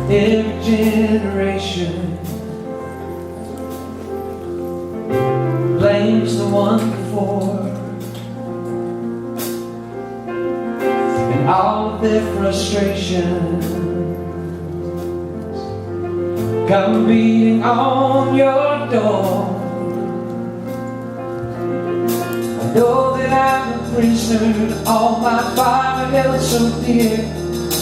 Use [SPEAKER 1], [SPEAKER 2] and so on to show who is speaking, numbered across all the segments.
[SPEAKER 1] Every generation blames the one before, and all of their frustrations come beating on your door. I know that I'm a prisoner to all my father held so dear.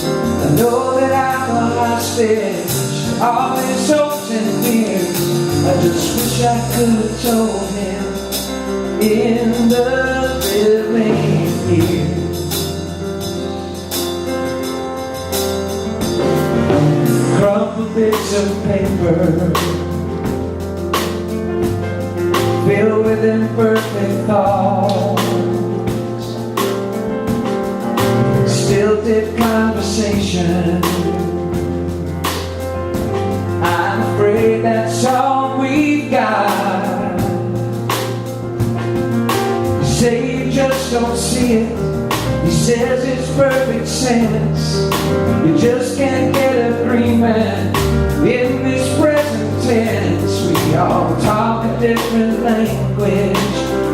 [SPEAKER 1] I know that I'm a hostage to all his hopes and fears. I just wish I could have told him in the living years. Crumpled bits of paper filled with imperfect thoughts, stilted conversation. I'm afraid that's all we've got. You say you just don't see it. He says it's perfect sense. You just can't get agreement in this present tense. We all talk a different language,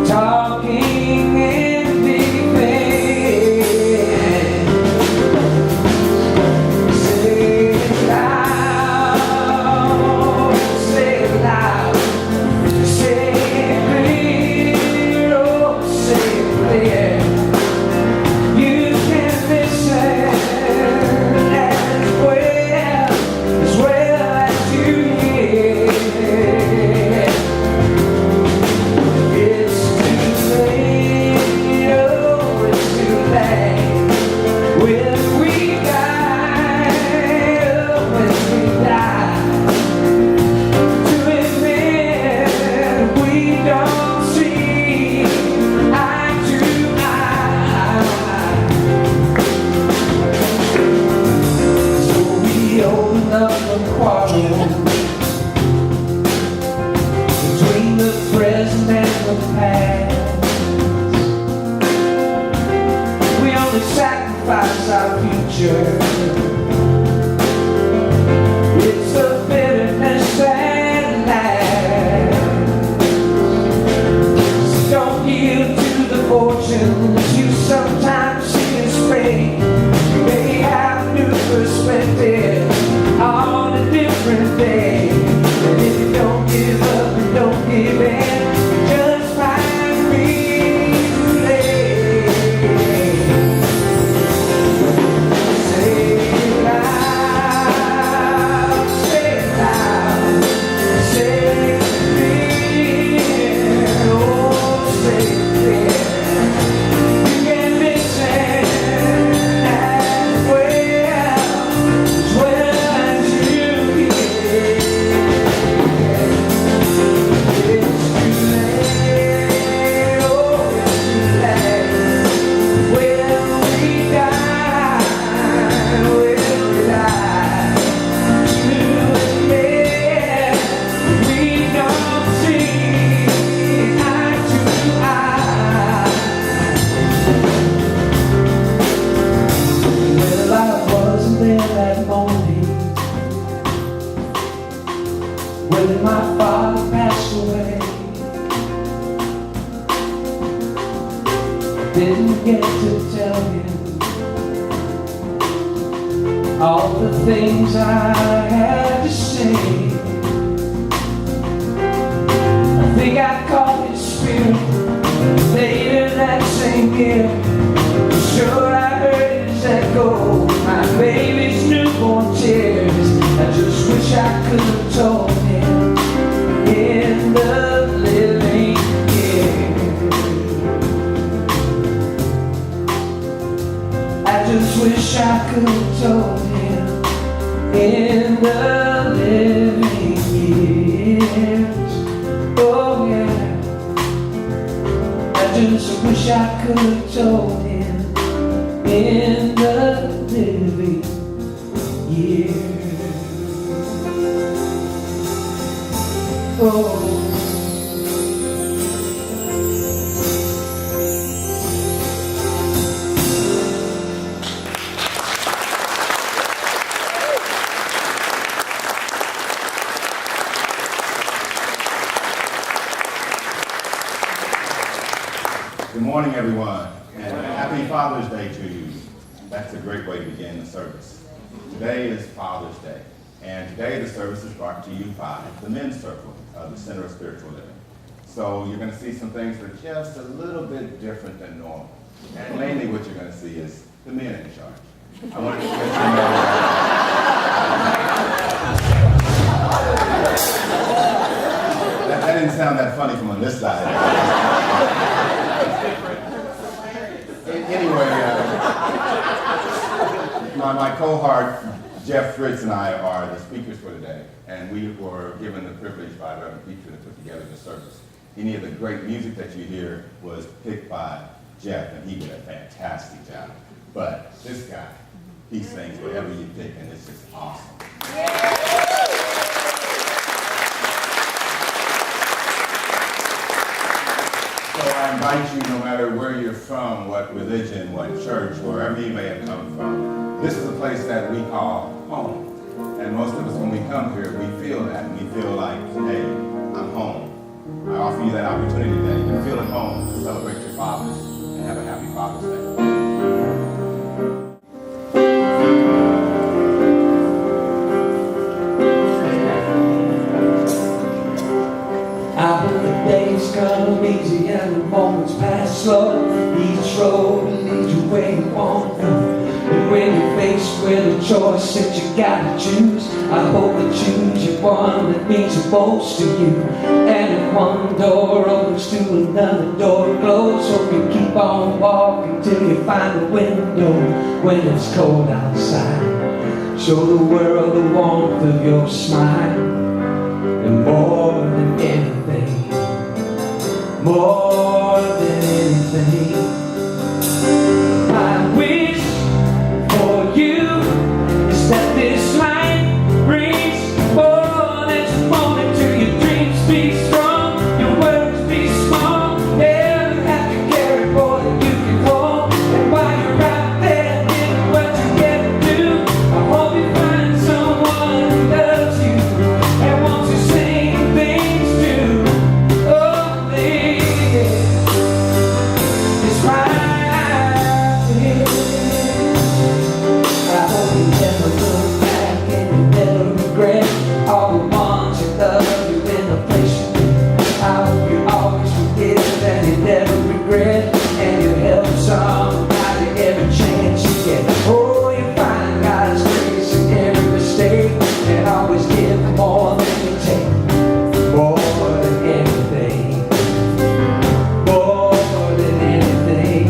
[SPEAKER 1] talking in defense. Say it loud, say it loud, say it clear, oh, say it clear. Between the present and the past, we only sacrifice our future. It's the bitterness that lasts. So don't yield to the fortunes you sometimes see us fade. You may have new perspective on a different day. And if you don't give up and don't give in, just find me late. Say it loud, say it loud, say it clear, oh, say it clear. You can listen as well as you hear. It's too late, oh, it's too late. Will we die? Will we die? To admit we don't see eye to eye. Well, I wasn't there that morning when my father passed away. Didn't get to tell him all the things I had to say. I think I caught his spirit later that same year. Sure, I heard his echo, my baby's newborn tears. I just wish I could have told him in the living years. I just wish I could have told him in the living years. Oh yeah, I just wish I could have told him in the living years. Oh.
[SPEAKER 2] morning, everyone, and happy Father's Day to you. That's a great way to begin the service. Today is Father's Day, and today the service is brought to you by the Men's Circle of the Center of Spiritual Living. So you're going to see some things that are just a little bit different than normal, and mainly what you're going to see is the men in charge. I want to let you know that didn't sound that funny from on this side. Anyway, my cohort, Jeff Fritts, and I are the speakers for today, and we were given the privilege by the Reverend Preacher to put together the service. Any of the great music that you hear was picked by Jeff, and he did a fantastic job. But this guy, he sings whatever you pick, and it's just awesome. So I invite you, no matter where you're from, what religion, what church, wherever you may have come from, this is a place that we call home. And most of us, when we come here, we feel that, and we feel like, hey, I'm home. I offer you that opportunity today to feel at home, to celebrate your fathers, and have a happy Father's Day.
[SPEAKER 1] I hope the days come easy and the moments pass slow. Each road leads you where you want to go. And when you're faced with a choice that you gotta choose, I hope that you choose your one that means the most to you. And if one door opens to another door closes, hope you keep on walking till you find a window. When it's cold outside, show the world the warmth of your smile. And more than anything, more than anything, my wish for you is that this light brings more than just a moment to your dreams. Be strong, your words be small. Never have to carry more than you can hold. And while you're out there doing what you get to do, I hope you find someone who loves you and wants to sing things to. Oh, it's right here. I hope you never look back and you never regret all the ones who love you in the place you do. I hope you always forgive and you never regret, and you help somebody every chance you get. Oh, you find God's grace in every mistake, and always give more than you take. More than anything, more than anything.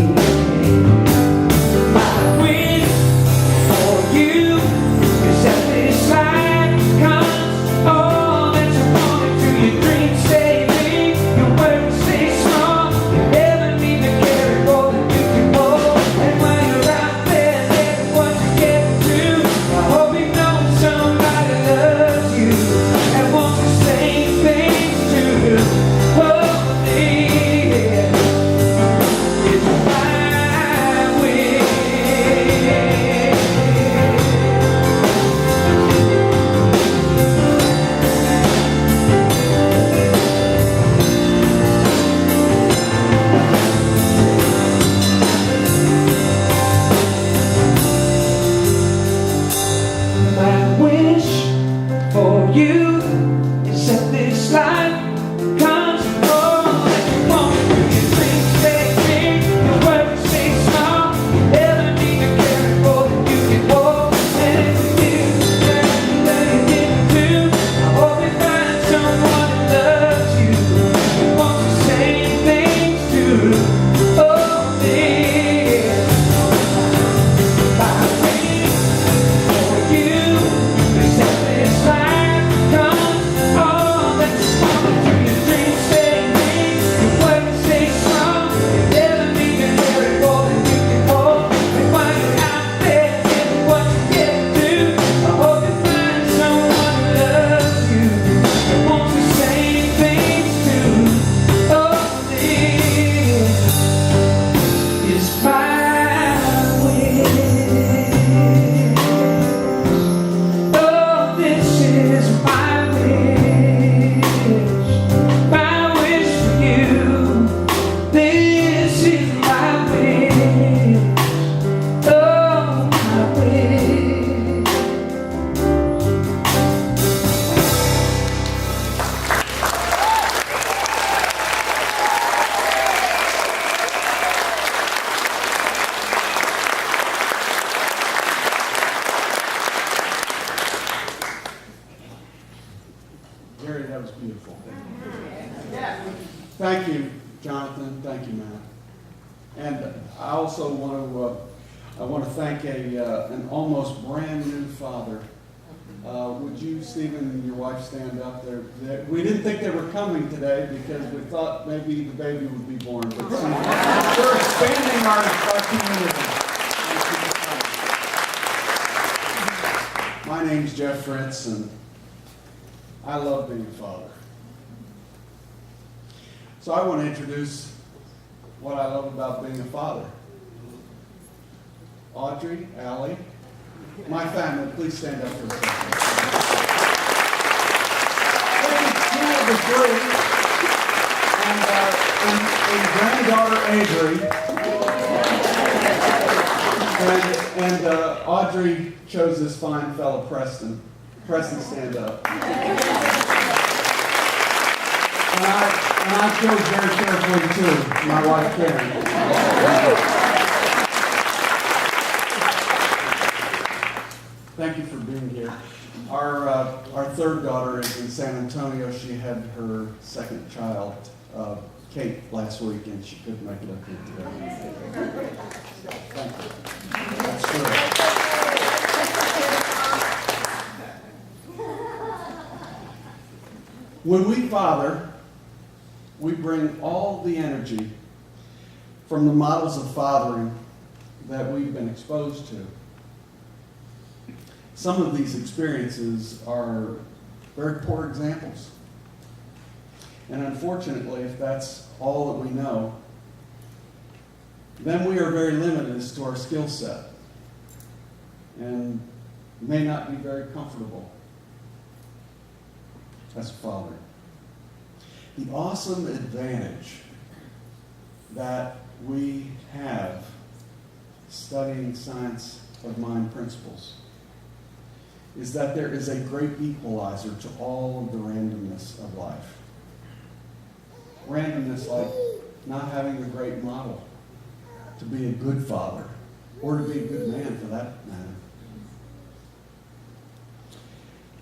[SPEAKER 1] My wish for you is that this life comes all that you wanted to. Your dreams stay big, your words stay strong. You never need to carry more than you can hold. And while you're out there, that's what you get to. I hope you know somebody loves you and wants the same things to do. Oh, yeah, it's my wish. My wish for you is that this life comes all that you want to. Your dreams stay big, your words stay small. You never need to carry more than you can hold. And if you do that you didn't do, I hope you find someone who loves you and wants the same things too. Oh, yeah. My wish for you is that this life comes
[SPEAKER 3] That was beautiful. Thank you, Jonathan. Thank you, Matt. And I also want to thank an almost brand new father. Would you, Stephen, and your wife stand up there? We didn't think they were coming today because we thought maybe the baby would be born. But we're expanding our community. My name's Jeff Fritts, and I love being a father. So I want to introduce what I love about being a father. Audrey, Allie, my family, please stand up for a second. We have the three, and granddaughter Avery, and Audrey chose this fine fellow Preston. Preston, stand up. And I chose very carefully too, my wife Karen. Thank you for being here. Our third daughter is in San Antonio. She had her second child, Kate, last week, and she couldn't make it up here today. Thank you. That's good. When we father, we bring all the energy from the models of fathering that we've been exposed to. Some of these experiences are very poor examples. And unfortunately, if that's all that we know, then we are very limited as to our skill set and may not be very comfortable as a father. The awesome advantage that we have studying science of mind principles is that there is a great equalizer to all of the randomness of life. Randomness like not having a great model to be a good father or to be a good man for that matter.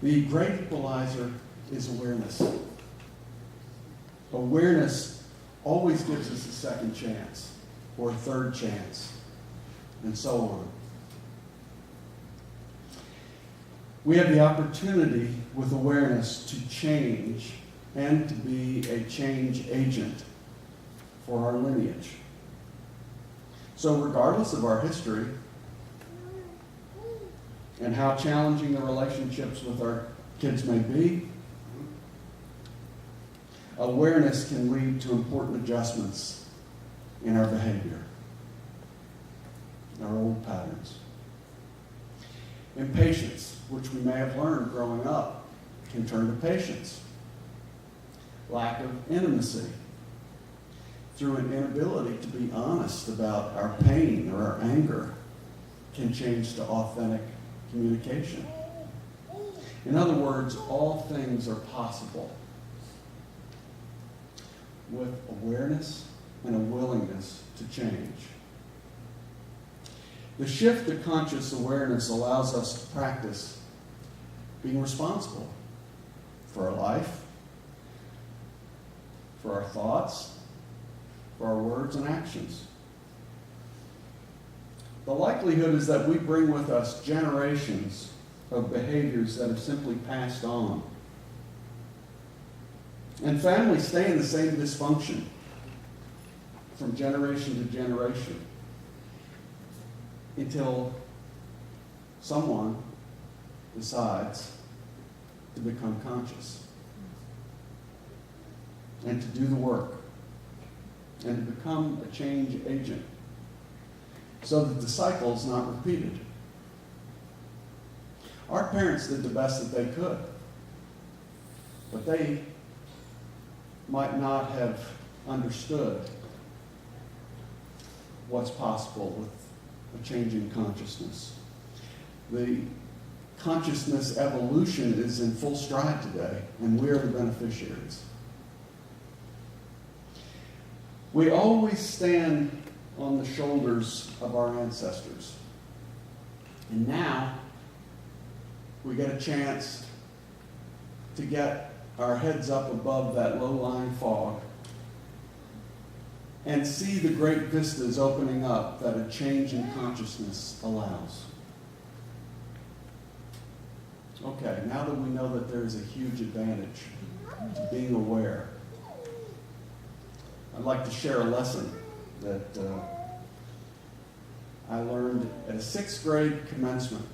[SPEAKER 3] The great equalizer is awareness. Awareness always gives us a second chance or a third chance and so on. We have the opportunity with awareness to change and to be a change agent for our lineage. So regardless of our history and how challenging the relationships with our kids may be, awareness can lead to important adjustments in our behavior, our old patterns. Impatience, which we may have learned growing up, can turn to patience. Lack of intimacy, through an inability to be honest about our pain or our anger, can change to authentic communication. In other words, all things are possible with awareness and a willingness to change. The shift to conscious awareness allows us to practice being responsible for our life, for our thoughts, for our words and actions. The likelihood is that we bring with us generations of behaviors that are simply passed on. And families stay in the same dysfunction from generation to generation until someone decides to become conscious and to do the work and to become a change agent so that the cycle is not repeated. Our parents did the best that they could, but they might not have understood what's possible with a changing consciousness. The consciousness evolution is in full stride today, and we are the beneficiaries. We always stand on the shoulders of our ancestors. And now we get a chance to get our heads up above that low-lying fog and see the great vistas opening up that a change in consciousness allows. Okay, now that we know that there is a huge advantage to being aware, I'd like to share a lesson that I learned at a 6th grade commencement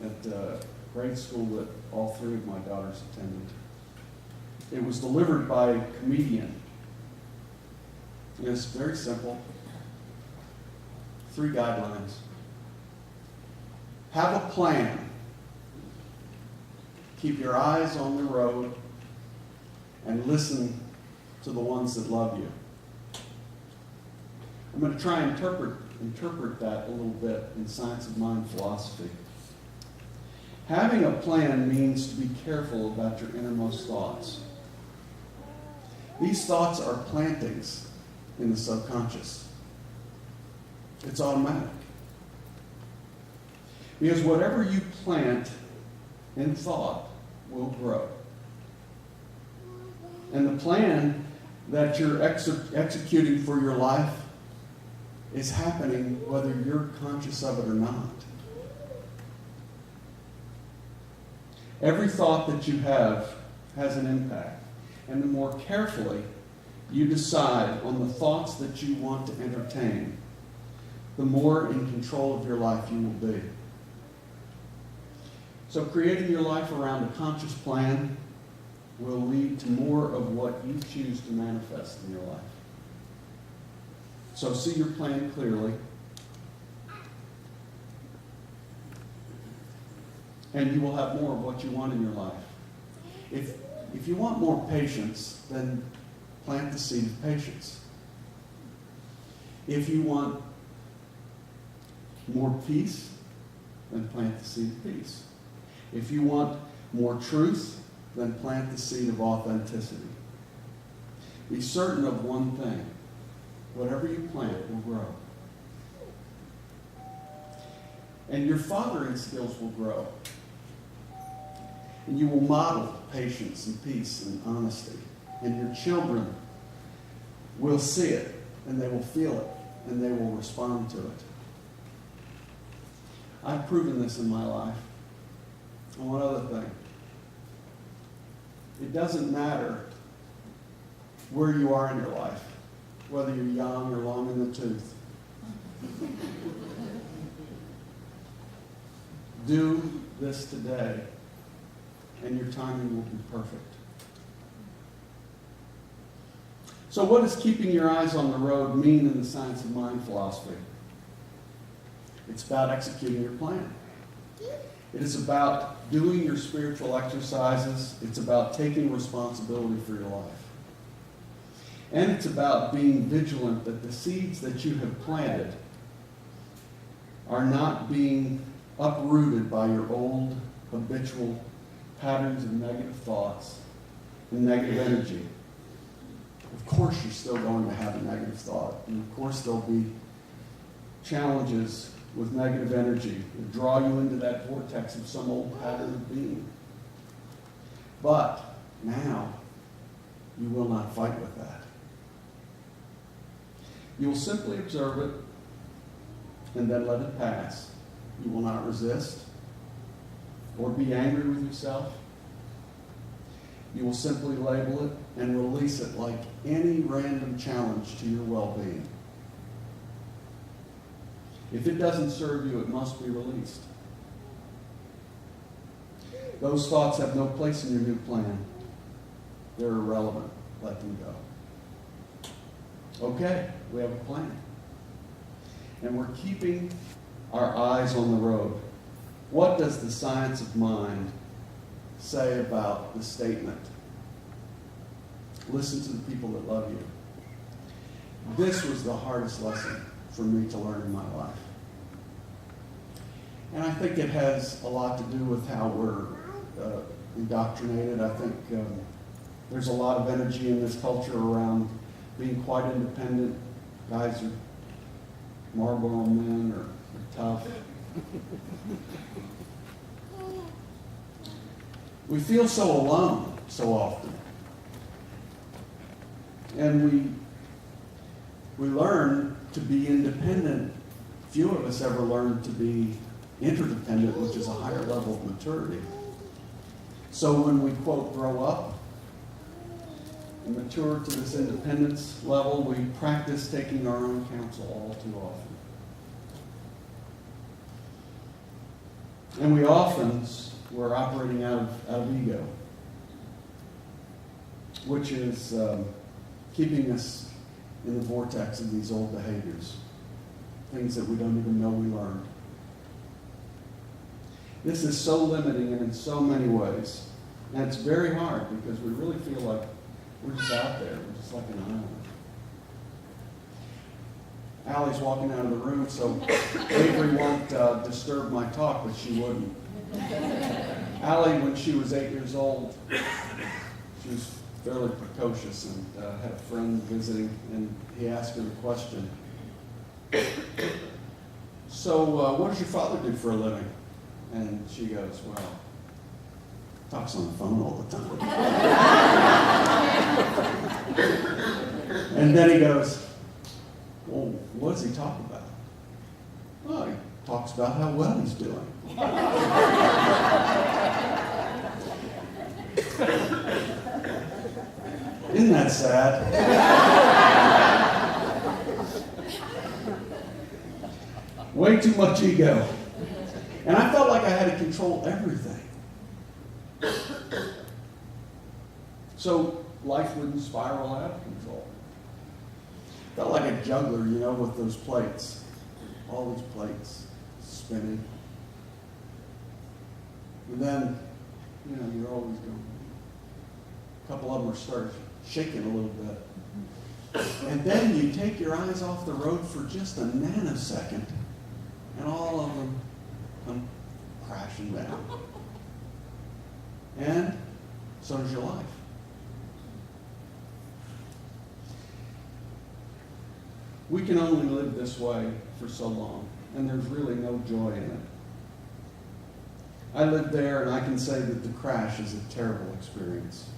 [SPEAKER 3] at a grade school that all 3 of my daughters attended. It was delivered by a comedian. It's very simple. 3 guidelines. Have a plan. Keep your eyes on the road and listen to the ones that love you. I'm going to try and interpret that a little bit in Science of Mind philosophy. Having a plan means to be careful about your innermost thoughts. These thoughts are plantings in the subconscious. It's automatic. Because whatever you plant in thought will grow. And the plan that you're executing for your life is happening whether you're conscious of it or not. Every thought that you have has an impact. And the more carefully you decide on the thoughts that you want to entertain, the more in control of your life you will be. So creating your life around a conscious plan will lead to more of what you choose to manifest in your life. So see your plan clearly. And you will have more of what you want in your life. If you want more patience, then plant the seed of patience. If you want more peace, then plant the seed of peace. If you want more truth, then plant the seed of authenticity. Be certain of one thing. Whatever you plant will grow. And your fathering skills will grow. And you will model patience and peace and honesty. And your children will see it, and they will feel it, and they will respond to it. I've proven this in my life. And one other thing. It doesn't matter where you are in your life, whether you're young or long in the tooth. Do this today, and your timing will be perfect. So what does keeping your eyes on the road mean in the Science of Mind philosophy? It's about executing your plan. It is about doing your spiritual exercises. It's about taking responsibility for your life. And it's about being vigilant that the seeds that you have planted are not being uprooted by your old habitual patterns of negative thoughts and negative energy. Of course you're still going to have a negative thought. And of course there'll be challenges with negative energy that draw you into that vortex of some old pattern of being. But now you will not fight with that. You will simply observe it and then let it pass. You will not resist or be angry with yourself. You will simply label it and release it like any random challenge to your well-being. If it doesn't serve you, it must be released. Those thoughts have no place in your new plan. They're irrelevant. Let them go. Okay, we have a plan. And we're keeping our eyes on the road. What does the Science of Mind say about the statement? Listen to the people that love you. This was the hardest lesson for me to learn in my life. And I think it has a lot to do with how we're indoctrinated. I think there's a lot of energy in this culture around being quite independent. Guys are Marlboro men or tough. We feel so alone so often. And we learn to be independent. Few of us ever learn to be interdependent, which is a higher level of maturity. So when we, quote, grow up and mature to this independence level, we practice taking our own counsel all too often. And we're operating out of ego, which is keeping us in the vortex of these old behaviors, things that we don't even know we learned. This is so limiting and in so many ways. And it's very hard because we really feel like we're just out there. We're just like an island. Allie's walking out of the room, so Avery won't disturb my talk, but she wouldn't. Allie, when she was 8 years old, she was fairly precocious and had a friend visiting, and he asked her the question, so what does your father do for a living? And she goes, well, talks on the phone all the time. And then he goes, well, what does he talk about? Well, he talks about how well he's doing. Isn't that sad? Way too much ego. And I felt like I had to control everything. So life wouldn't spiral out of control. Felt like a juggler, with those plates. All these plates spinning. And then, you're always going. A couple of them are starting shaking a little bit. And then you take your eyes off the road for just a nanosecond, and all of them come crashing down. And so does your life. We can only live this way for so long, and there's really no joy in it. I lived there, and I can say that the crash is a terrible experience.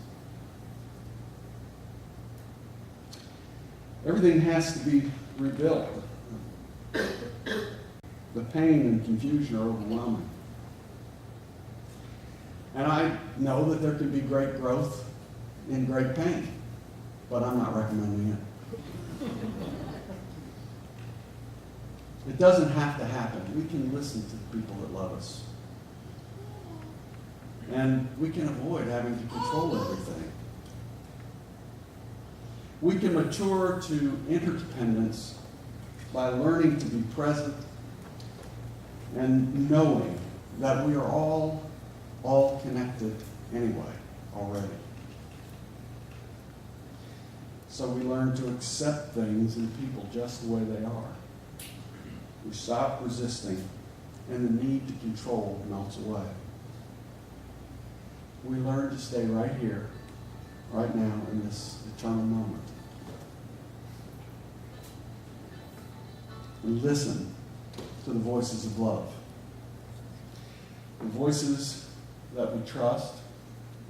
[SPEAKER 3] Everything has to be rebuilt. The pain and confusion are overwhelming. And I know that there can be great growth in great pain, but I'm not recommending it. It doesn't have to happen. We can listen to the people that love us. And we can avoid having to control everything. We can mature to interdependence by learning to be present and knowing that we are all connected anyway, already. So we learn to accept things and people just the way they are. We stop resisting, and the need to control melts away. We learn to stay right here, right now, in this eternal moment. We listen to the voices of love. The voices that we trust,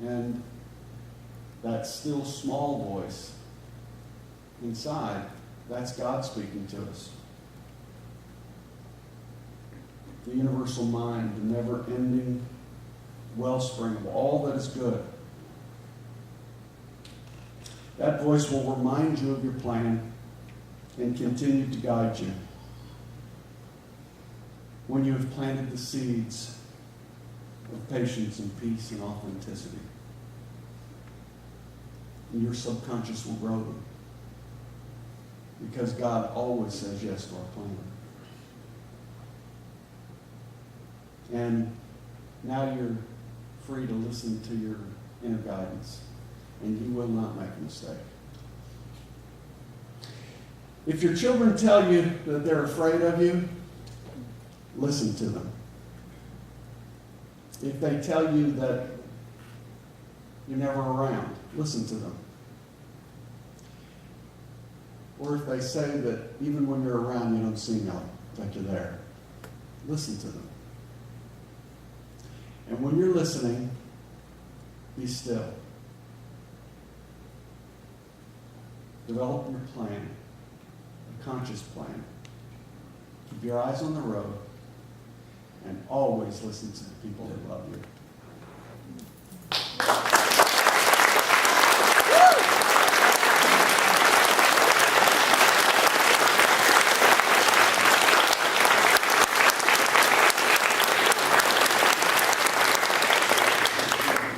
[SPEAKER 3] and that still small voice inside, that's God speaking to us. The universal mind, the never-ending wellspring of all that is good. That voice will remind you of your plan and continue to guide you when you have planted the seeds of patience and peace and authenticity. And your subconscious will grow them, because God always says yes to our plan. And now you're free to listen to your inner guidance, and you will not make a mistake. If your children tell you that they're afraid of you, listen to them. If they tell you that you're never around, listen to them. Or if they say that even when you're around, you don't seem like you're there, listen to them. And when you're listening, be still. develop your plan, a conscious plan. Keep your eyes on the road, and always listen to the people that love you.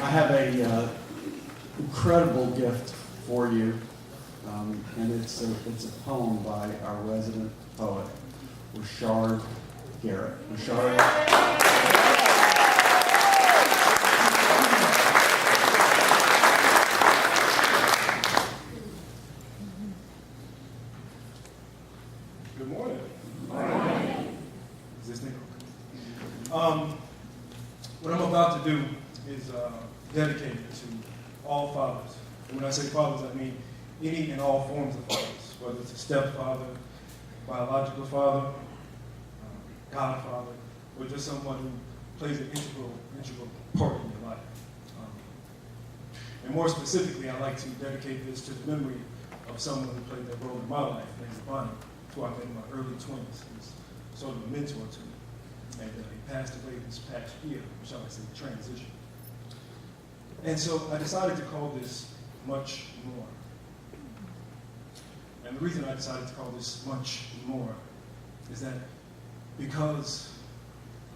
[SPEAKER 3] I have a incredible gift for you, and it's a poem by our resident poet, Rashard Garrett. Rashard.
[SPEAKER 4] Good morning. Is this thing okay? What I'm about to do is dedicated to all fathers. And when I say fathers, I mean any and all forms of fathers, whether it's a stepfather, biological father, godfather, or just someone who plays an integral part in your life. And more specifically, I'd like to dedicate this to the memory of someone who played that role in my life, named Bonnie, who I met in my early 20s. He was sort of a mentor to me. And he passed away this past year, shall I say, transition. And so I decided to call this Much More. And the reason I decided to call this Much More is that because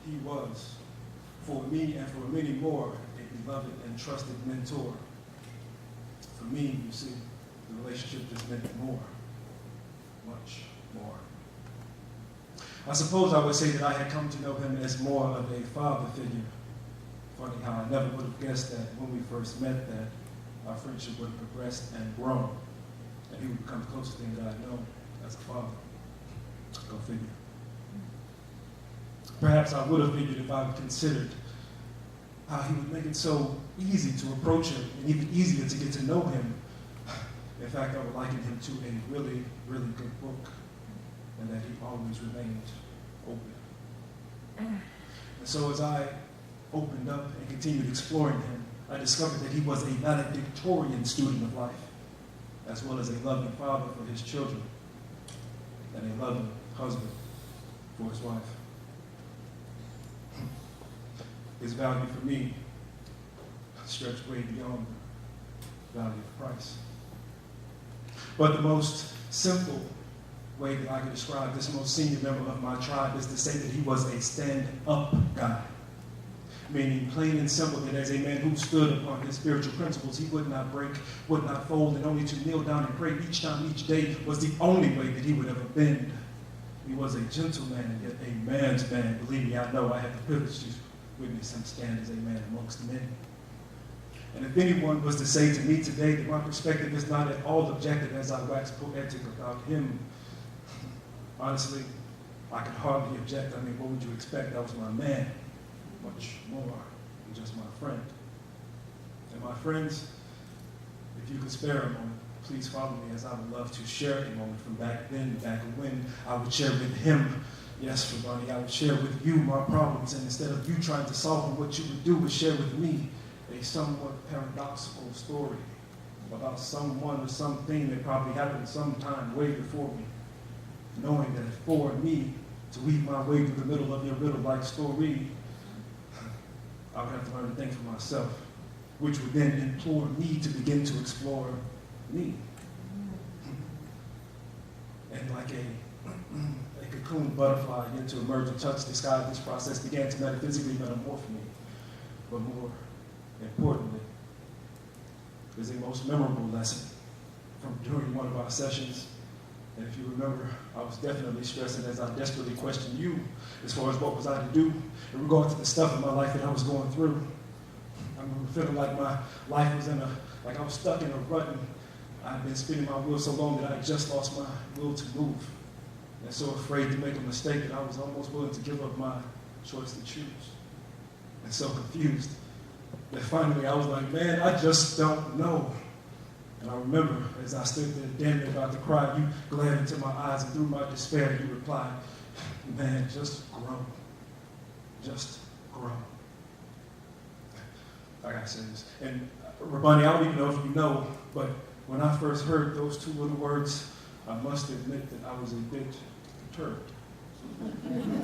[SPEAKER 4] he was, for me and for many more, a beloved and trusted mentor. For me, you see, the relationship just meant more, much more. I suppose I would say that I had come to know him as more of a father figure. Funny how I never would have guessed that when we first met that our friendship would have progressed and grown, and he would become the closest thing that I know as a father. Go figure. Perhaps I would have figured if I had considered how he would make it so easy to approach him and even easier to get to know him. In fact, I would liken him to a really, really good book, and that he always remained open. And so as I opened up and continued exploring him, I discovered that he was a valedictorian student of life, as well as a loving father for his children, and a loving husband for his wife. His value for me stretched way beyond the value of price. But the most simple way that I can describe this most senior member of my tribe is to say that he was a stand-up guy. Meaning, plain and simple, that as a man who stood upon his spiritual principles, he would not break, would not fold, and only to kneel down and pray each time, each day was the only way that he would ever bend. He was a gentleman and yet a man's man. Believe me, I know I had the privilege to witness him stand as a man amongst men. And if anyone was to say to me today that my perspective is not at all objective as I wax poetic about him, honestly, I could hardly object. I mean, what would you expect? That was my man. Much more than just my friend. And my friends, if you could spare a moment, please follow me as I would love to share a moment from back then, back when I would share with him. Yes, Brundy, I would share with you my problems, and instead of you trying to solve them, what you would do is share with me a somewhat paradoxical story about someone or something that probably happened sometime way before me, knowing that for me to weave my way through the middle of your riddle-like story, I would have to learn to think for myself, which would then implore me to begin to explore me. And like a cocoon butterfly began to emerge and touch the sky, this process began to metaphysically metamorph me. But more importantly, is a most memorable lesson from during one of our sessions. And if you remember, I was definitely stressing as I desperately questioned you as far as what was I to do in regard to the stuff in my life that I was going through. I remember feeling like my life was like I was stuck in a rut, and I'd been spinning my wheel so long that I just lost my will to move. And so afraid to make a mistake that I was almost willing to give up my choice to choose. And so confused that finally I was like, man, I just don't know. And I remember as I stood there damn near about to cry, you glared into my eyes, and through my despair you replied, man, just grow. Just grow. I gotta say this. And Rabani, I don't even know if you know, but when I first heard those two little words, I must admit that I was a bit perturbed.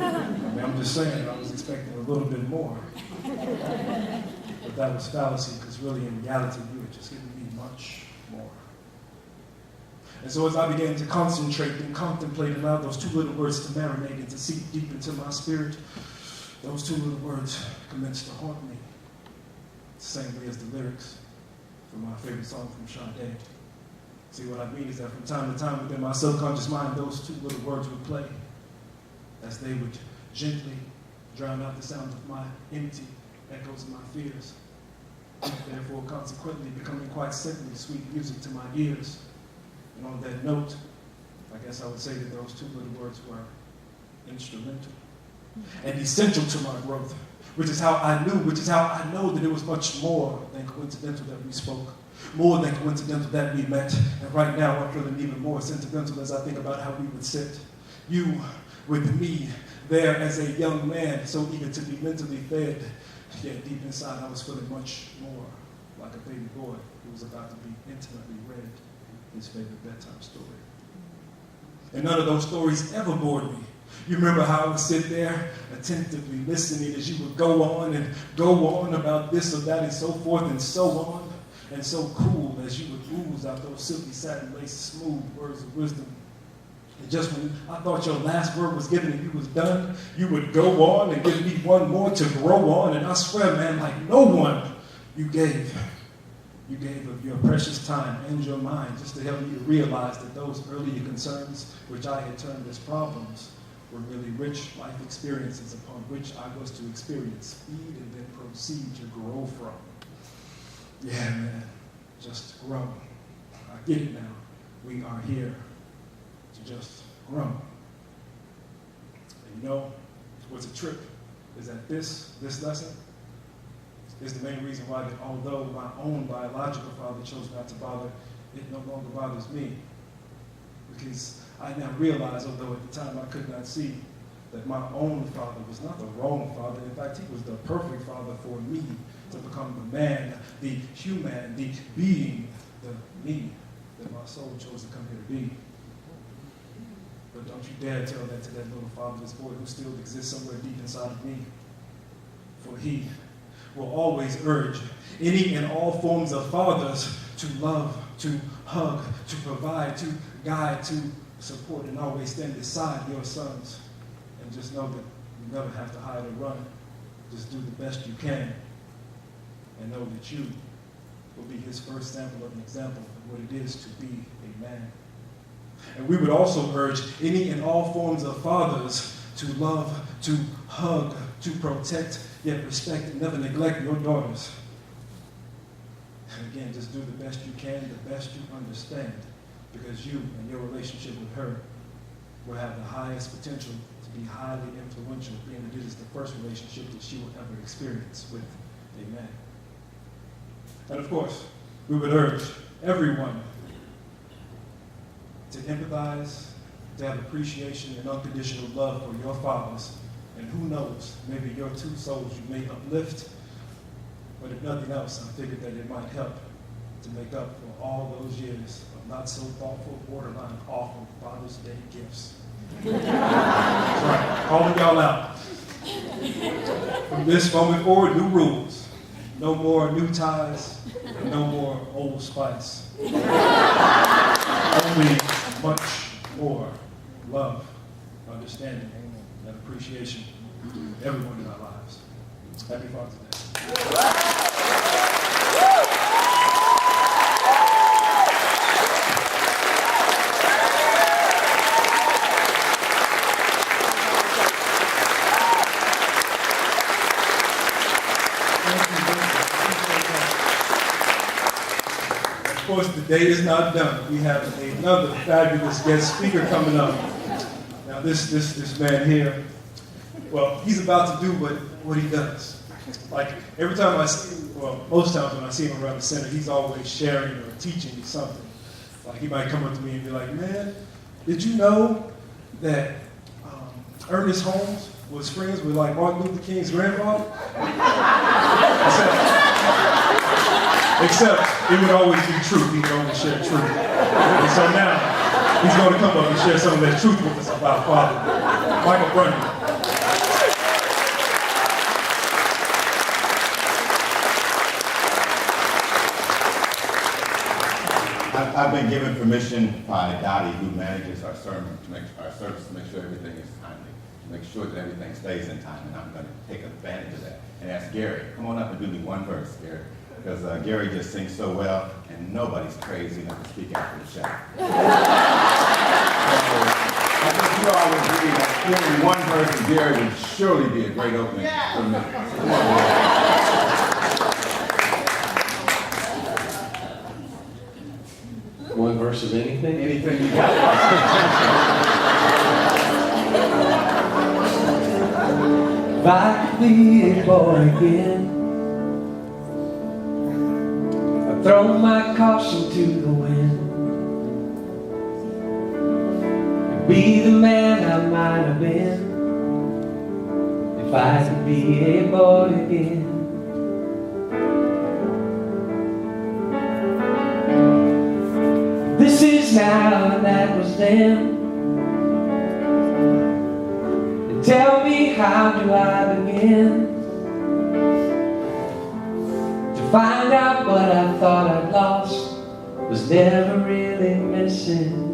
[SPEAKER 4] I'm just saying, I was expecting a little bit more. But that was fallacy, because really in reality, you were just giving me much more. And so as I began to concentrate and contemplate and allow those two little words to marinate and to seep deep into my spirit, those two little words commenced to haunt me. The same way as the lyrics from my favorite song from Sade. See, what I mean is that from time to time within my subconscious mind, those two little words would play as they would gently drown out the sound of my empty echoes of my fears, and therefore consequently becoming quite simply sweet music to my ears. And on that note, I guess I would say that those two little words were instrumental and essential to my growth, which is how I know that it was much more than coincidental that we spoke, more than coincidental that we met. And right now I'm feeling even more sentimental as I think about how we would sit, you with me there as a young man, so eager to be mentally fed, yet deep inside I was feeling much more like a baby boy who was about to be intimately read his favorite bedtime story. And none of those stories ever bored me. You remember how I would sit there attentively listening as you would go on and go on about this or that and so forth and so on, and so cool as you would ooze out those silky satin lace smooth words of wisdom. And just when I thought your last word was given and you was done, you would go on and give me one more to grow on. And I swear, man, like no one, you gave of your precious time and your mind just to help me to realize that those earlier concerns, which I had termed as problems, were really rich life experiences upon which I was to experience, feed, and then proceed to grow from. Yeah, man, just grow. I get it now. We are here to just grow. And you know, what's a trip is that this lesson is the main reason why that although my own biological father chose not to bother, it no longer bothers me. Because I now realize, although at the time I could not see, that my own father was not the wrong father. In fact, he was the perfect father for me to become the man, the human, the being, the me that my soul chose to come here to be. But don't you dare tell that to that little fatherless boy who still exists somewhere deep inside of me. For he will always urge any and all forms of fathers to love, to hug, to provide, to guide, to support, and always stand beside your sons. And just know that you never have to hide or run. Just do the best you can. And know that you will be his first sample of an example of what it is to be a man. And we would also urge any and all forms of fathers to love, to hug, to protect, yet respect and never neglect your daughters. And again, just do the best you can, the best you understand, because you and your relationship with her will have the highest potential to be highly influential, being that it is the first relationship that she will ever experience with a man. And of course, we would urge everyone to empathize, to have appreciation and unconditional love for your fathers. And who knows, maybe your two souls you may uplift, but if nothing else, I figured that it might help to make up for all those years of not so thoughtful, borderline awful Father's Day gifts. That's right, calling y'all out. From this moment forward, new rules. No more new ties, and no more old spice. Only much more love, understanding, and appreciation to everyone in our lives. Happy Father's Day. Of course, the day is not done. We have another fabulous guest speaker coming up. Now, this man here, well, he's about to do what he does. Like, every time I see him, well, most times when I see him around the center, he's always sharing or teaching me something. Like, he might come up to me and be like, man, did you know that Ernest Holmes was friends with, like, Martin Luther King's grandfather? Except it would always be truth. He would only share truth. And so now, he's going to come up and share some of that truth with us about Father. Michael Brundy.
[SPEAKER 2] I've been given permission by Dottie, who manages our sermon, our service, to make sure everything is timely, to make sure that everything stays in time, and I'm going to take advantage of that and ask Gary, come on up and do me one verse, Gary, because Gary just sings so well, and nobody's crazy enough to speak after the shout. I think you all would agree that hearing one verse of Gary would surely be a great opening for me. Come on,
[SPEAKER 1] One verse of anything?
[SPEAKER 2] anything you got.
[SPEAKER 1] If I could be a boy again, I'd throw my caution to the wind and be the man I might have been. If I could be a boy again. This is now and that was then. And tell me, how do I begin to find out what I thought I'd lost was never really missing?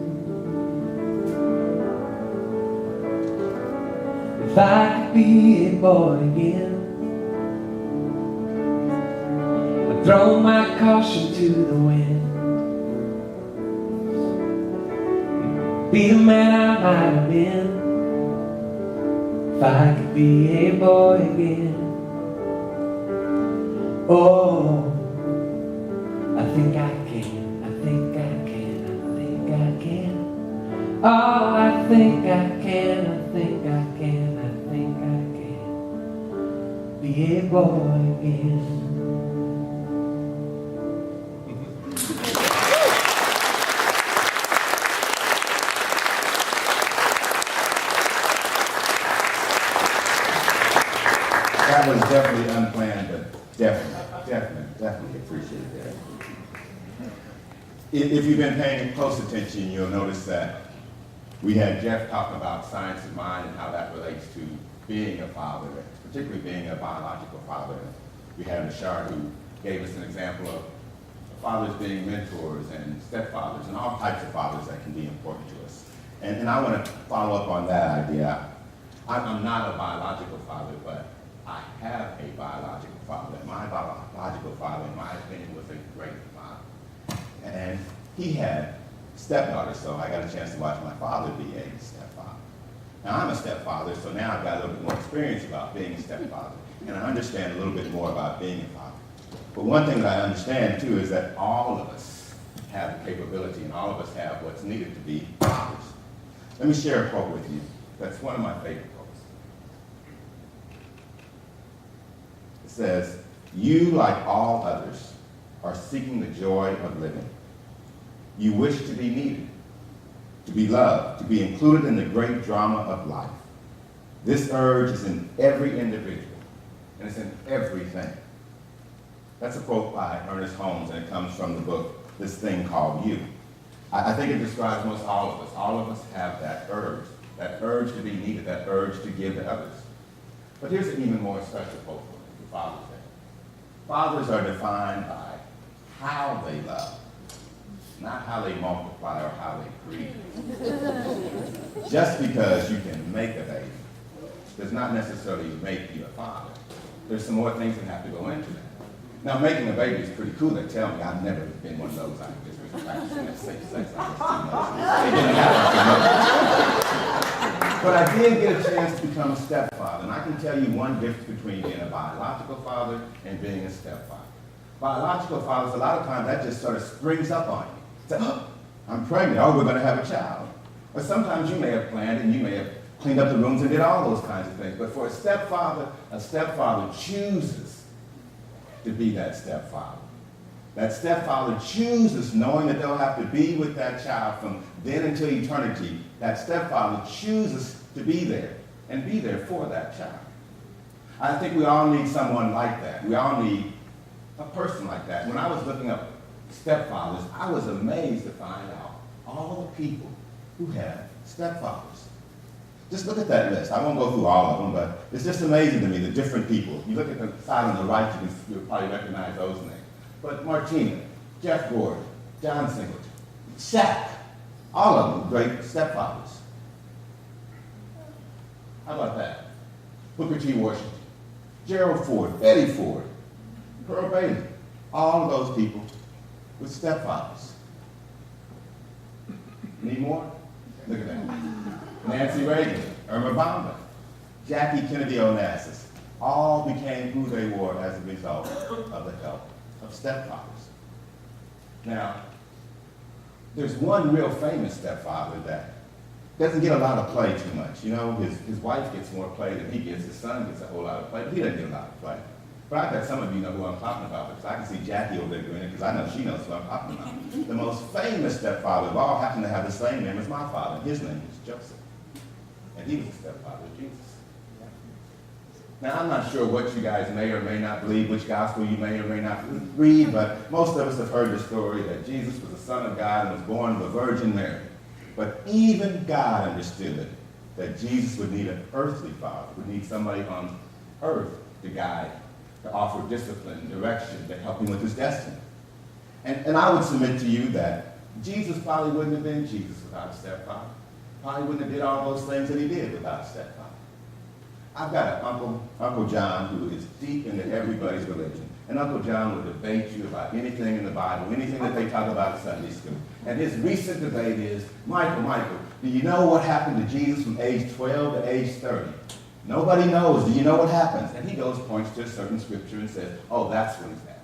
[SPEAKER 1] If I could be a boy again, I'd throw my caution to the wind, be the man I might have been. If I could be a boy again. Oh, I think I can, I think I can, I think I can. Oh, I think I can, I think I can, I think I can be a boy again.
[SPEAKER 2] That was definitely unplanned, but definitely appreciate that. If you've been paying close attention, you'll notice that we had Jeff talk about science of mind and how that relates to being a father, particularly being a biological father. We had Rashard, who gave us an example of fathers being mentors and stepfathers and all types of fathers that can be important to us. And I want to follow up on that idea. I'm not a biological father, but I have a biological father. My biological father, in my opinion, was a great father. And he had stepdaughters, so I got a chance to watch my father be a stepfather. Now, I'm a stepfather, so now I've got a little bit more experience about being a stepfather, and I understand a little bit more about being a father. But one thing that I understand, too, is that all of us have the capability, and all of us have what's needed to be fathers. Let me share a quote with you. That's one of my favorite quotes. It says, "You, like all others, are seeking the joy of living. You wish to be needed, to be loved, to be included in the great drama of life. This urge is in every individual, and it's in everything." That's a quote by Ernest Holmes, and it comes from the book, This Thing Called You. I think it describes most all of us. All of us have that urge to be needed, that urge to give to others. But here's an even more special quote for Father's Day. Fathers are defined by how they love, not how they multiply or how they breed. Just because you can make a baby does not necessarily make you a father. There's some more things that have to go into that. Now, making a baby is pretty cool. They tell me I've never been one of those. I just was practicing that safe sex. It didn't happen. But I did get a chance to become a stepfather, and I can tell you one difference between being a biological father and being a stepfather. Biological fathers, a lot of times that just sort of springs up on you. Say, "Oh, I'm pregnant. Oh, we're going to have a child." Or sometimes you may have planned and you may have cleaned up the rooms and did all those kinds of things. But for a stepfather chooses to be that stepfather. That stepfather chooses, knowing that they'll have to be with that child from then until eternity. That stepfather chooses to be there and be there for that child. I think we all need someone like that. We all need a person like that. When I was looking up stepfathers, I was amazed to find out all the people who have stepfathers. Just look at that list. I won't go through all of them, but it's just amazing to me, the different people. You look at the side on the right, you'll probably recognize those names. But Martina, Jeff Gordon, John Singleton, Shaq, all of them great stepfathers. How about that? Booker T. Washington, Gerald Ford, Betty Ford, Pearl Bailey, all of those people with stepfathers. Need more? Look at that. Nancy Reagan, Irma Bonner, Jackie Kennedy Onassis, all became who they were as a result of the help of stepfathers. Now, there's one real famous stepfather that doesn't get a lot of play too much. You know, his wife gets more play than he gets. His son gets a whole lot of play, but he doesn't get a lot of play. But I bet some of you know who I'm talking about, because I can see Jackie over there doing it, because I know she knows who I'm talking about. The most famous stepfather of all happened to have the same name as my father. His name was Joseph. And he was the stepfather of Jesus. Now, I'm not sure what you guys may or may not believe, which gospel you may or may not read, but most of us have heard the story that Jesus was the Son of God and was born of a Virgin Mary. But even God understood that Jesus would need an earthly father, would need somebody on earth to guide, to offer discipline, direction, to help him with his destiny. And I would submit to you that Jesus probably wouldn't have been Jesus without a stepfather. Probably wouldn't have did all those things that he did without a stepfather. I've got an Uncle John, who is deep into everybody's religion. And Uncle John will debate you about anything in the Bible, anything that they talk about in Sunday school. And his recent debate is, Michael, do you know what happened to Jesus from age 12 to age 30? Nobody knows. Do you know what happens? And he points to a certain scripture and says, oh, that's when he's at.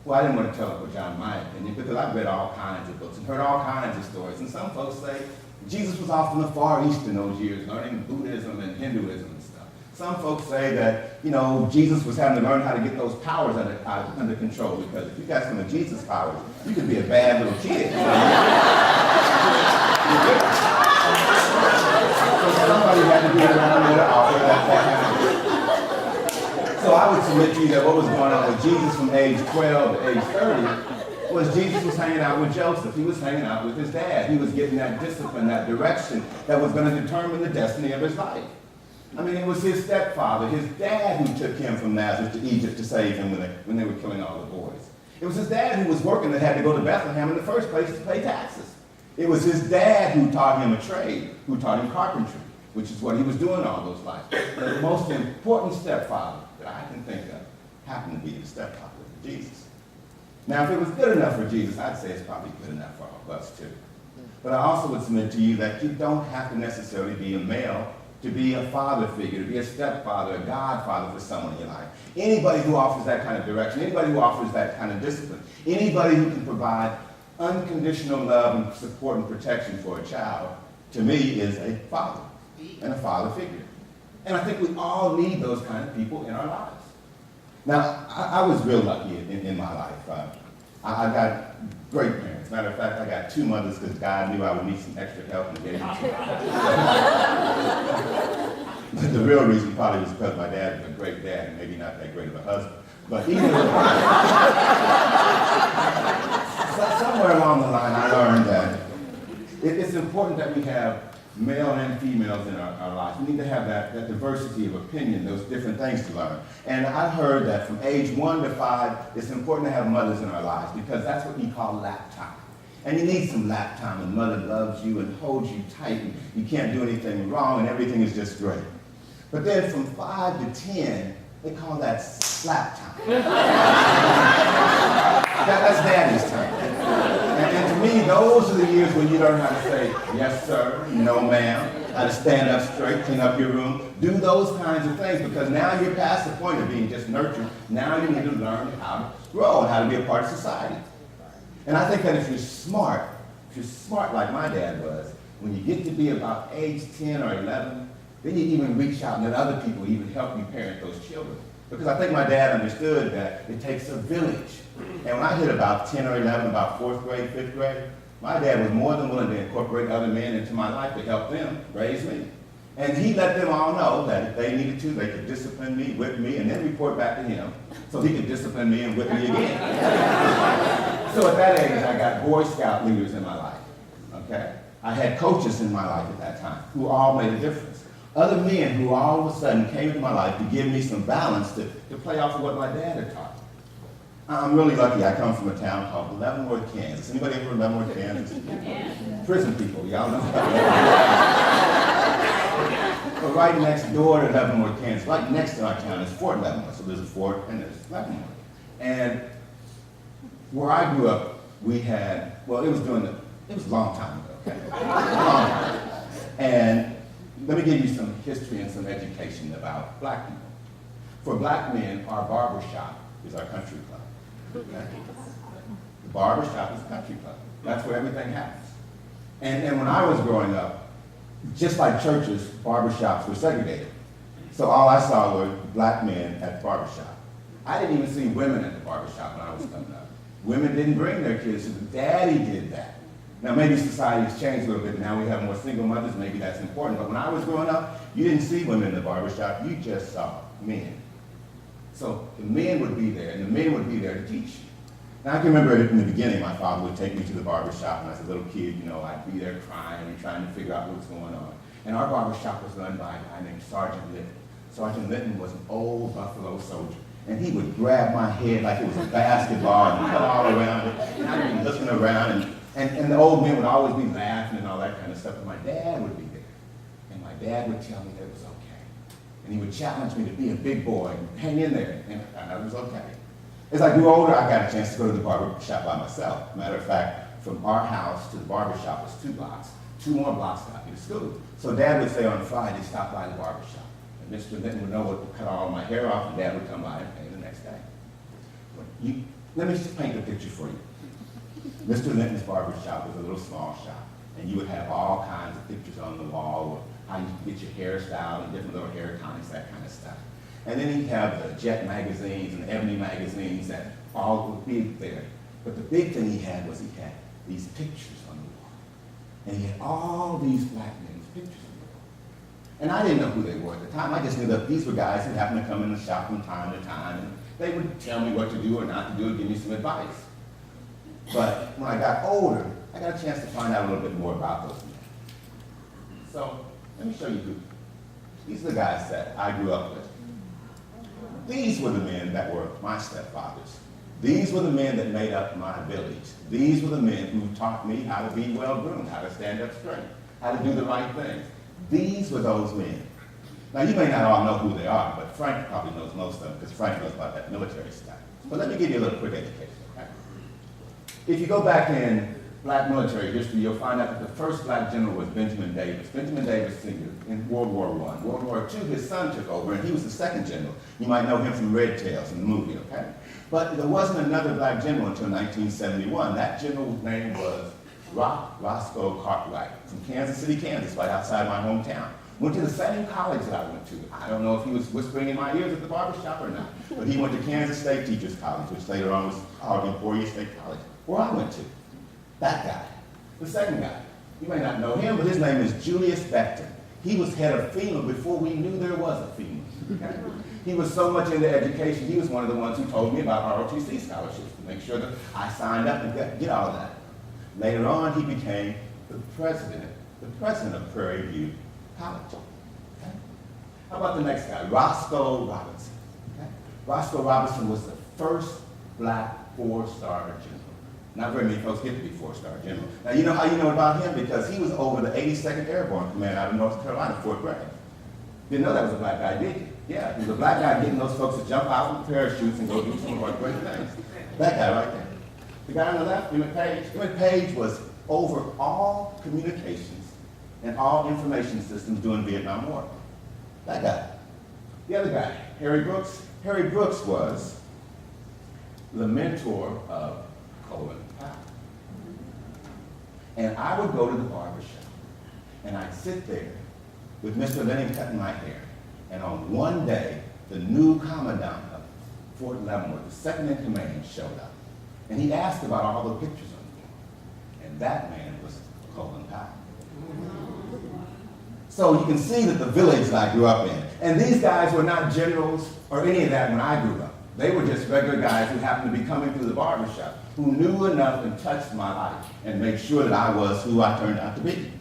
[SPEAKER 2] Well, I didn't want to tell Uncle John my opinion, because I've read all kinds of books and heard all kinds of stories. And some folks say Jesus was off in the Far East in those years, learning Buddhism and Hinduism and stuff. Some folks say that, Jesus was having to learn how to get those powers under control, because if you got some of Jesus' powers, you could be a bad little kid. So somebody had to be around there to offer that kind of. So I would submit to you that what was going on with Jesus from age 12 to age 30 was Jesus was hanging out with Joseph. He was hanging out with his dad. He was getting that discipline, that direction that was going to determine the destiny of his life. I mean, it was his stepfather, his dad, who took him from Nazareth to Egypt to save him when they were killing all the boys. It was his dad who was working that had to go to Bethlehem in the first place to pay taxes. It was his dad who taught him a trade, who taught him carpentry, which is what he was doing all those lives. The most important stepfather that I can think of happened to be the stepfather of Jesus. Now, if it was good enough for Jesus, I'd say it's probably good enough for all of us too. But I also would submit to you that you don't have to necessarily be a male to be a father figure, to be a stepfather, a godfather for someone in your life. Anybody who offers that kind of direction, anybody who offers that kind of discipline, anybody who can provide unconditional love and support and protection for a child, to me, is a father and a father figure. And I think we all need those kind of people in our lives. Now, I was real lucky in my life. I got great parents. Matter of fact, I got two mothers because God knew I would need some extra help and gave me two. But the real reason probably was because my dad was a great dad and maybe not that great of a husband. But either somewhere along the line, I learned that it's important that we have male and females in our lives. We need to have that diversity of opinion, those different things to learn. And I heard that from age 1 to 5, it's important to have mothers in our lives, because that's what we call lap time. And you need some lap time when mother loves you and holds you tight and you can't do anything wrong and everything is just great. But then from 5 to 10, they call that slap time. That's daddy's time. And to me, those are the years when you learn how to say, yes, sir, no, ma'am, how to stand up straight, clean up your room, do those kinds of things, because now you're past the point of being just nurtured. Now you need to learn how to grow and how to be a part of society. And I think that if you're smart like my dad was, when you get to be about age 10 or 11, then you even reach out and let other people even help you parent those children. Because I think my dad understood that it takes a village. And when I hit about 10 or 11, about 4th grade, 5th grade, my dad was more than willing to incorporate other men into my life to help them raise me. And he let them all know that if they needed to, they could discipline me, whip me, and then report back to him so he could discipline me and whip me again. So at that age, I got Boy Scout leaders in my life, okay? I had coaches in my life at that time who all made a difference. Other men who all of a sudden came into my life to give me some balance to play off of what my dad had taught me. I'm really lucky. I come from a town called Leavenworth, Kansas. Anybody ever heard of Leavenworth, Kansas? Yeah. Prison people, y'all know about that. But right next door to Leavenworth, Kansas, right next to our town is Fort Leavenworth. So there's a fort and there's Leavenworth. And where I grew up, we had, well, it was a long time ago, okay? Long time. And let me give you some history and some education about black people. For black men, our barber shop is our country club. Okay? The barber shop is a country club. That's where everything happens. And when I was growing up, just like churches, barber shops were segregated. So all I saw were black men at the barber shop. I didn't even see women at the barber shop when I was coming up. Women didn't bring their kids, so the daddy did that. Now maybe society's changed a little bit. Now we have more single mothers, maybe that's important. But when I was growing up, you didn't see women in the barber shop, you just saw men. So the men would be there, and the men would be there to teach. Now I can remember in the beginning, my father would take me to the barber shop, and as a little kid, you know, I'd be there crying and trying to figure out what's going on. And our barber shop was run by a guy named Sergeant Litton. Sergeant Litton was an old Buffalo soldier, and he would grab my head like it was a basketball and cut all around it, and I'd be looking around, and the old men would always be laughing and all that kind of stuff, and my dad would be there. And my dad would tell me that it was okay. And he would challenge me to be a big boy and hang in there, and I know it was okay. As I grew older, I got a chance to go to the barber shop by myself. Matter of fact, from our house to the barber shop was 2 blocks. 2 more blocks got me to school. So Dad would say on Friday, stop by the barber shop. And Mr. Linton would know what to cut all my hair off, and Dad would come by and pay the next day. Let me just paint a picture for you. Mr. Linton's barber shop was a little small shop, and you would have all kinds of pictures on the wall of how you could get your hair styled and different little hair tonics, that kind of stuff. And then he'd have the Jet magazines and the Ebony magazines that all would be there. But the big thing he had was he had these pictures on the wall. And he had all these black men's pictures on the wall. And I didn't know who they were at the time. I just knew that these were guys who happened to come in the shop from time to time, and they would tell me what to do or not to do and give me some advice. But when I got older, I got a chance to find out a little bit more about those men. So let me show you who. These are the guys that I grew up with. These were the men that were my stepfathers. These were the men that made up my village. These were the men who taught me how to be well-groomed, how to stand up straight, how to do the right things. These were those men. Now, you may not all know who they are, but Frank probably knows most of them because Frank knows about that military stuff. But let me give you a little quick education, okay? If you go back in black military history, you'll find out that the first black general was Benjamin Davis. Benjamin Davis Sr. in World War I. World War II, his son took over, and he was the second general. You might know him from Red Tails in the movie, okay? But there wasn't another black general until 1971. That general's name was Roscoe Cartwright from Kansas City, Kansas, right outside my hometown. Went to the same college that I went to. I don't know if he was whispering in my ears at the barbershop or not, but he went to Kansas State Teachers College, which later on was called Emporia State College, where I went to. That guy. The second guy. You may not know him, but his name is Julius Beckton. He was head of FEMA before we knew there was a FEMA. Okay? He was so much into education, he was one of the ones who told me about ROTC scholarships to make sure that I signed up and get all of that. Later on, he became the president of Prairie View College. Okay? How about the next guy? Roscoe Robinson. Okay? Roscoe Robinson was the first black 4-star general. Not very many folks get to be 4-star general. Now, you know how you know about him? Because he was over the 82nd Airborne Command out of North Carolina, Fort Bragg. Didn't know that was a black guy, did you? Yeah, he was a black guy getting those folks to jump out with parachutes and go do some of our great things. That guy right there. The guy on the left, Emmett Page. Emmett Page was over all communications and all information systems during Vietnam War. That guy. The other guy, Harry Brooks. Harry Brooks was the mentor of Colin Powell. And I would go to the barbershop, and I'd sit there with Mr. Lennon cutting my hair. And on one day, the new commandant of Fort Leavenworth, the second in command, showed up. And he asked about all the pictures on the wall. And that man was Colin Powell. So you can see that the village that I grew up in. And these guys were not generals or any of that when I grew up. They were just regular guys who happened to be coming through the barbershop, who knew enough and touched my life and made sure that I was who I turned out to be.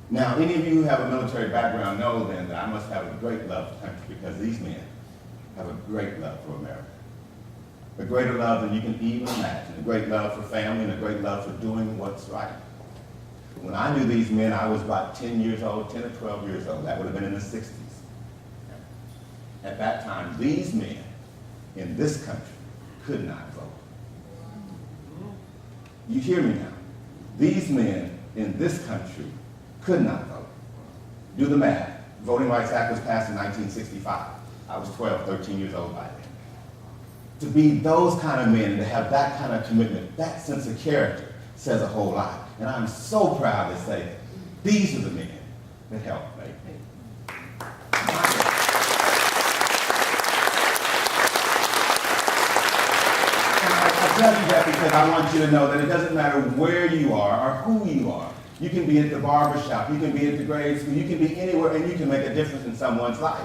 [SPEAKER 2] Now, any of you who have a military background know then that I must have a great love for country, because these men have a great love for America. A greater love than you can even imagine. A great love for family and a great love for doing what's right. When I knew these men, I was about 10 years old, 10 or 12 years old. That would have been in the 60s. At that time, these men in this country could not vote. You hear me now? These men in this country could not vote. Do the math. Voting Rights Act was passed in 1965. I was 12, 13 years old by then. To be those kind of men and to have that kind of commitment, that sense of character, says a whole lot. And I'm so proud to say that these are the men that helped make me. I tell you that because I want you to know that it doesn't matter where you are or who you are. You can be at the barbershop, you can be at the grade school, you can be anywhere, and you can make a difference in someone's life.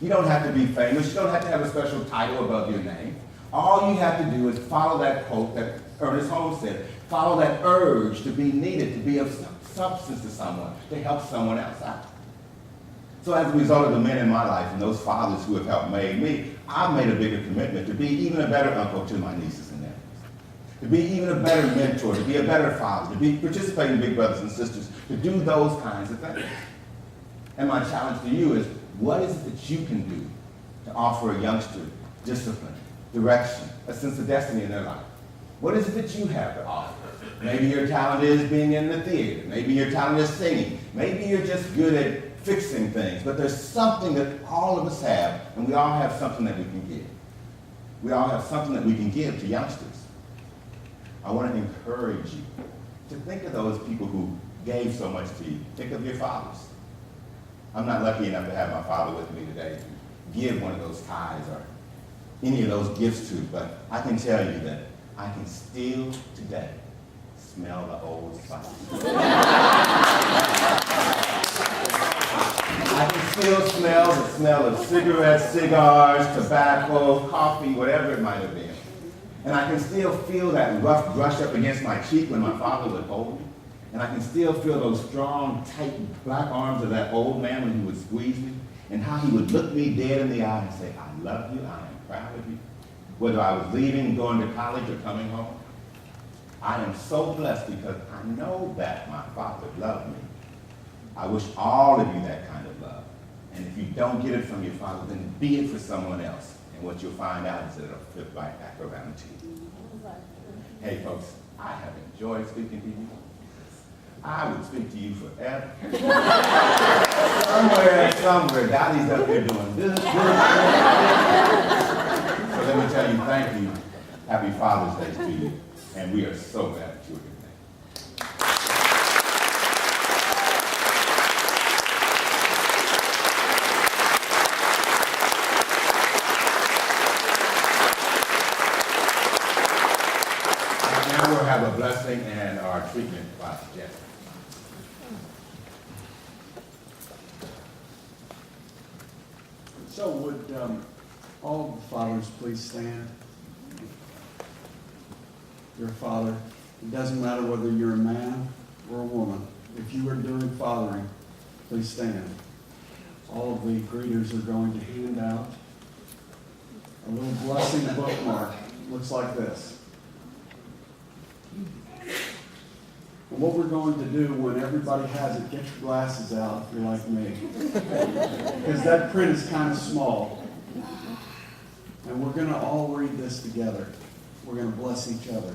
[SPEAKER 2] You don't have to be famous, you don't have to have a special title above your name. All you have to do is follow that quote that Ernest Holmes said, follow that urge to be needed, to be of substance to someone, to help someone else out. So as a result of the men in my life and those fathers who have helped make me, I've made a bigger commitment to be even a better uncle to my nieces and nephews, to be even a better mentor, to be a better father, to participate in Big Brothers and Sisters, to do those kinds of things. And my challenge to you is, what is it that you can do to offer a youngster discipline, direction, a sense of destiny in their life? What is it that you have to offer? Maybe your talent is being in the theater. Maybe your talent is singing. Maybe you're just good at fixing things. But there's something that all of us have, and we all have something that we can give. We all have something that we can give to youngsters. I want to encourage you to think of those people who gave so much to you. Think of your fathers. I'm not lucky enough to have my father with me today to give one of those ties or any of those gifts to, but I can tell you that I can still today smell the old spice. I can still smell the smell of cigarettes, cigars, tobacco, coffee, whatever it might have been. And I can still feel that rough brush up against my cheek when my father would hold me. And I can still feel those strong, tight black arms of that old man when he would squeeze me, and how he would look me dead in the eye and say, I love you, I am proud of you. Whether I was leaving, going to college, or coming home. I am so blessed because I know that my father loved me. I wish all of you that kind of love. And if you don't get it from your father, then be it for someone else. And what you'll find out is that it'll flip right back around to you. Hey folks, I have enjoyed speaking to you. I would speak to you forever. Somewhere, Daddy's up here doing this. So let me tell you, thank you. Happy Father's Day to you. And we are so glad that you're here today. Now we'll have a blessing and our treatment by Jeff.
[SPEAKER 3] So would all the fathers please stand? Your father, it doesn't matter whether you're a man or a woman. If you are doing fathering, please stand. All of the greeters are going to hand out a little blessing bookmark. Looks like this. And what we're going to do when everybody has it, get your glasses out if you're like me. Because that print is kind of small. And we're going to all read this together. We're going to bless each other.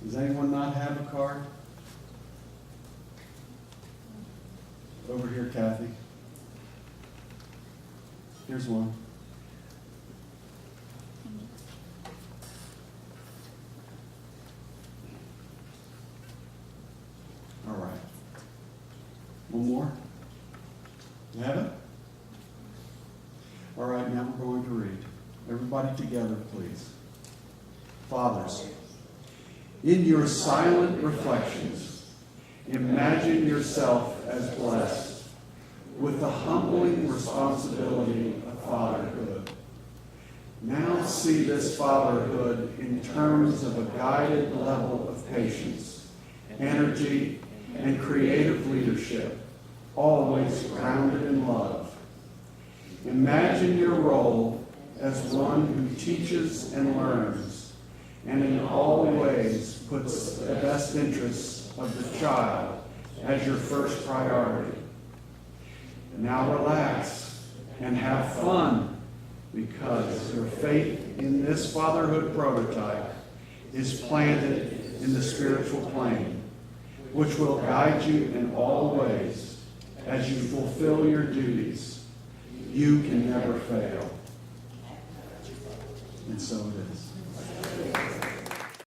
[SPEAKER 3] Does anyone not have a card? Over here, Kathy. Here's one. All right. One more? You have it? All right, now we're going to read. Everybody together, please. Fathers, in your silent reflections, imagine yourself as blessed with the humbling responsibility of fatherhood. Now see this fatherhood in terms of a guided level of patience, energy, and creative leadership, always grounded in love. Imagine your role as one who teaches and learns, and in all ways puts the best interests of the child as your first priority. Now relax and have fun, because your faith in this fatherhood prototype is planted in the spiritual plane, which will guide you in all ways as you fulfill your duties. You can never fail. And so it is.